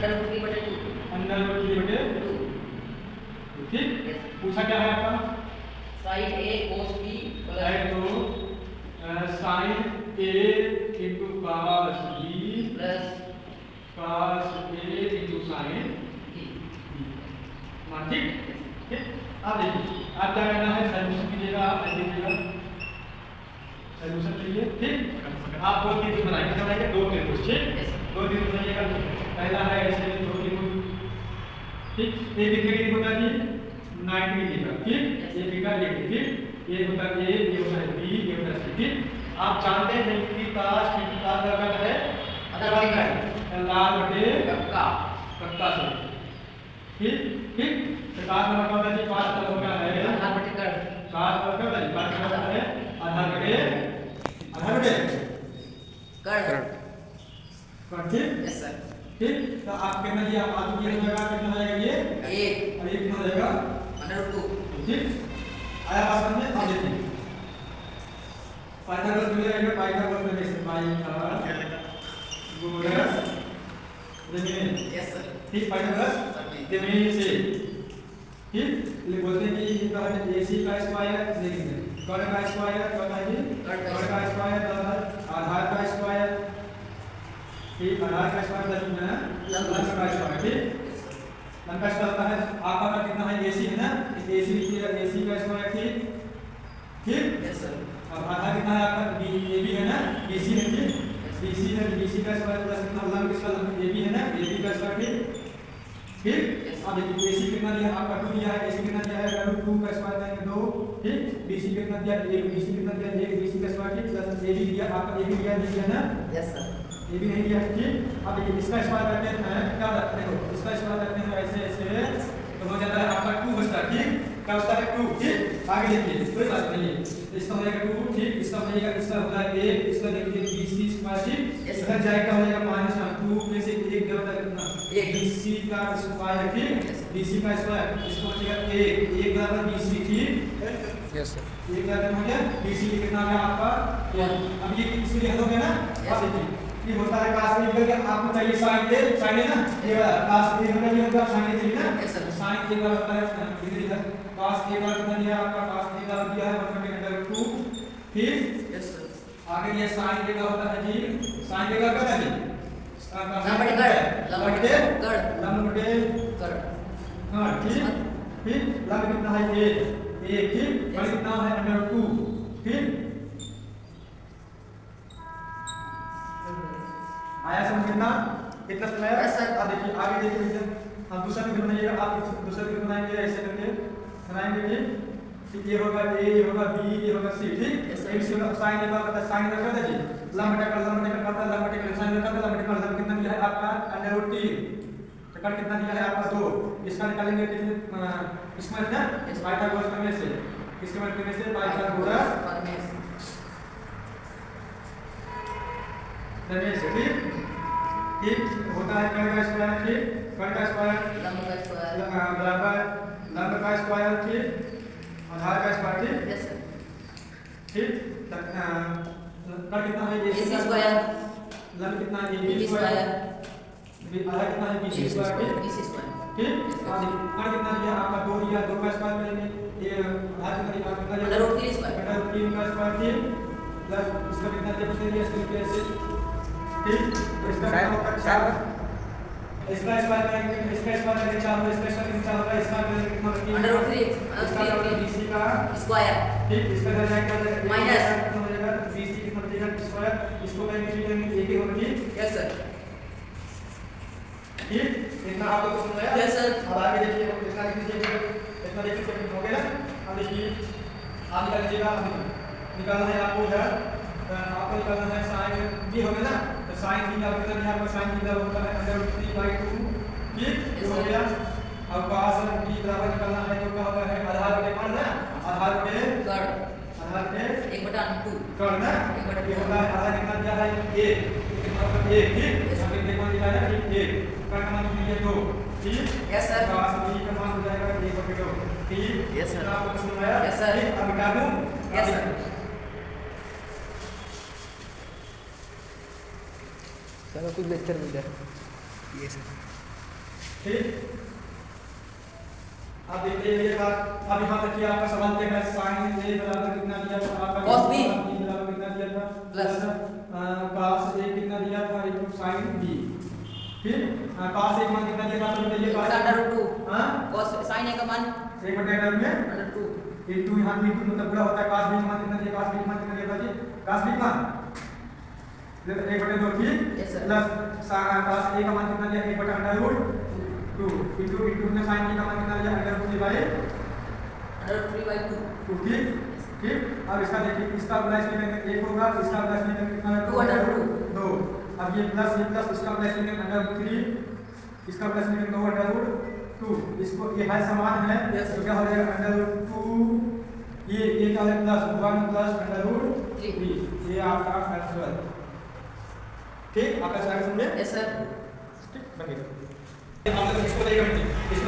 Under root 3 बटे 2। ठीक, पूछा क्या है आपका साइन ए cos b है तो sine A into cos b plus cos a into sine ठीक। ठीक, अब देखिए आप क्या करना है, सॉल्यूशन कीजिएगा, आप लीजिएगा सॉल्यूशन लीजिए। ठीक, आप दो तीन बनाएंगे, बनाएंगे दो तीन कुछ। ठीक, दो तीन बनाइएगा। पहला है ऐसे दो तीन। ठीक, ये कितने की होता है जी 90 डिग्री का। ठीक, ये बीटा ये ठीक, ये होता है ए, ये होता है बी, ये होता है सी। ठीक, आप जानते हैं कि cos थीटा का है लाल बटे कक्का से। ठीक, ठीक, तो cos का मतलब है cos का होगा है आधार बटे कर्ण। cos का मतलब है cos का मतलब है आधार बटे कर्ण। ठीक। Yes sir. ठीक, तो आप कितना ये आप आगे ये हो जाएगा, कितना आएगा ये 1 और ये कितना आएगा √2। ठीक, आया बात समझ में। अब देखिए पाइथागोरस मिलेगा, पाइथागोरस में से पाइथागोरस जमीन। Yes sir. ठीक, पाइथागोरस जमीन से। ठीक, ये बोलते हैं कि इनका है AC का स्क्वायर लिखेंगे, कर्ण का स्क्वायर होता है जी कर्ण का स्क्वायर आधार का स्क्वायर। ठीक, आधार का स्क्वायर लंब का स्क्वायर। ठीक, लंब का स्क्वायर होता है आपका का कितना है AC है ना, AC लिखिएगा AC का स्क्वायर। ठीक, ठीक, यस सर। अब आधार कितना है आपका AB है ना, BC है। ठीक, BC है, BC का स्क्वायर प्लस कितना लंब किसका लंब AB है ना, AB का स्क्वायर। ठीक, ठीक, अब देखिए AC कितना दिया आपका 2 दिया है, AC कितना दिया है √2 का स्क्वायर करेंगे 2। ठीक, BC कितना दिया 1, BC कितना दिया 1, BC का स्क्वायर। ठीक, प्लस AB दिया आपका AB दिया नहीं दिया ना, यस सर। ये भी नहीं दिया। ठीक, अब देखिए इसका स्क्वायर करते हैं क्या देखो इसका स्क्वायर करते हैं ऐसे ऐसे तो हो जाता है आपका 2 बचता है। ठीक, क्या बचता है 2। ठीक, आगे देखिए कोई बात नहीं है, इसका हो जाएगा 2। ठीक, इसका हो जाएगा, इसका होता है 1, इसका देखिए BC स्क्वायर। ठीक, इधर जाएगा हो जाएगा -2 में से 1 गया होता है कितना 1 BC का स्क्वायर। ठीक, BC का स्क्वायर इसको हो जाएगा 1 बराबर BC। ठीक, यस सर। 1 बराबर हो गया BC कितना आ गया आपका 1। अब ये इसके लिए हल हो गया ना। अब देखिए ये होता है cos A का आपको चाहिए sin A ना, ये वाला cos A होगा, ये होगा sin A चाहिए ना। Yes sir. sin A का होता है इधर cos A का कितना दिया आपका cos A का दिया है 1/2। ठीक, यस सर। आगे ये sin A का होता है जी sin A का क्या है जी लंब बटे कर्ण। लंब बटे कर्ण। हां। ठीक, ठीक, लंब कितना है 1। ठीक, बड़ा कितना है √2। ठीक, आया समझ में कितना समय है। अब देखिए आगे देखिए हम दूसरा भी बनाइएगा, आप दूसरा भी बनाएंगे ऐसे करके बनाएंगे। ठीक, ये होगा A, ये होगा B, ये होगा C। ठीक, एक से होगा sin A का sin का क्या जी लंब बटे कर्ण sin का लंब कितना दिया है आपका √3 तो कर्ण कितना दिया है आपका 2। इसका निकालेंगे कितने इसमें ना पाइथागोरस प्रमेय से, इसके मतलब प्रमेय से पाइथागोरस प्रमेय से। ठीक, ठीक, होता है कर्ण का स्क्वायर। ठीक, कर्ण का स्क्वायर लंब का स्क्वायर बराबर लंब का स्क्वायर। ठीक, आधार का स्क्वायर। ठीक, यस सर। ठीक, कर्ण कितना है AC AC स्क्वायर लंब कितना है AB BC स्क्वायर स्क्वायर आधार कितना है BC स्क्वायर। ठीक, BC स्क्वायर। ठीक, अब देखिए कर्ण कितना दिया आपका 2 दिया, 2 का स्क्वायर करेंगे, ये आधार कितना दिया आपका √3 स्क्वायर √3 का स्क्वायर। ठीक, प्लस इसका कितना दिया पूछ लिया इस तरीके से। ठीक, तो इसका क्या होगा 4। इसका स्क्वायर करेंगे, इसका स्क्वायर करेंगे 4 होगा, इसका स्क्वायर कितना होगा, इसका करेंगे कितना होगा √3 इसका होगा BC का स्क्वायर। ठीक, इसका इधर जाएगा माइनस कितना हो जाएगा BC कितना हो जाएगा स्क्वायर, इसको करेंगे फिर करेंगे 1 ही होगा। ठीक, यस सर। ठीक, इतना आप लोग को समझ आया। Yes sir. अब आगे देखिए इतना लिख लीजिए, इतना लिख लीजिए हो गया ना। अब देखिए आप निकाल लीजिएगा, निकालना है आपको इधर आपको निकालना है sin b हो गया ना, तो sin b का कितना दिया आपको sin b का होता है √3/2। ठीक, ये हो गया। अब cos b बराबर निकालना है तो क्या होता है आधार बटे कर्ण ना, आधार बटे कर्ण 1/2 कर्ण ना, ये होता है आधार कितना दिया है 1 कितना होगा 1। ठीक, अभी देखो निकाला है 1 कर्ण का मान दिया 2। ठीक, यस सर। cos b का मान हो जाएगा 1/2। ठीक, यस सर। आपको समझ आया। Yes sir. ठीक, अब निकाल दूं। Yes sir. चलो कुछ लेक्चर मिल जाए। ये सर ठीक। आप देखते रहिएगा। अब यहाँ तक कि आपका सवाल क्या है, साइन ए बराबर कितना दिया था आपका, Cos B बराबर कितना दिया था प्लस cos ए कितना दिया था इनटू sin b। फिर cos ए का मान कितना दिया था आपको बताइए, cos √2 हां cos sin A का मान 1/√2 में √2 इनटू यहाँ भी इनटू मतलब पूरा होता है, cos b का मान कितना दिया, cos b का मान कितना दिया था जी, cos b का मान 1/2 ठीक Yes, sir. Plus cos a का मान कितना दिया 1/√2 इनटू में sin b का मान कितना दिया √3/2 ठीक ठीक। अब इसका देखिए, इसका प्लस में एक होगा, इसका प्लस में कितना है 2/2। अब ये प्लस इसका प्लस में √3, इसका प्लस में 2/2। इसको ये है समान है तो क्या हो जाएगा √2, ये क्या है प्लस 1 प्लस √3। ये आपका आंसर ठीक। आपका सारा समझे? Yes sir. ठीक बन गया। हम लोग इसको लेकर इसको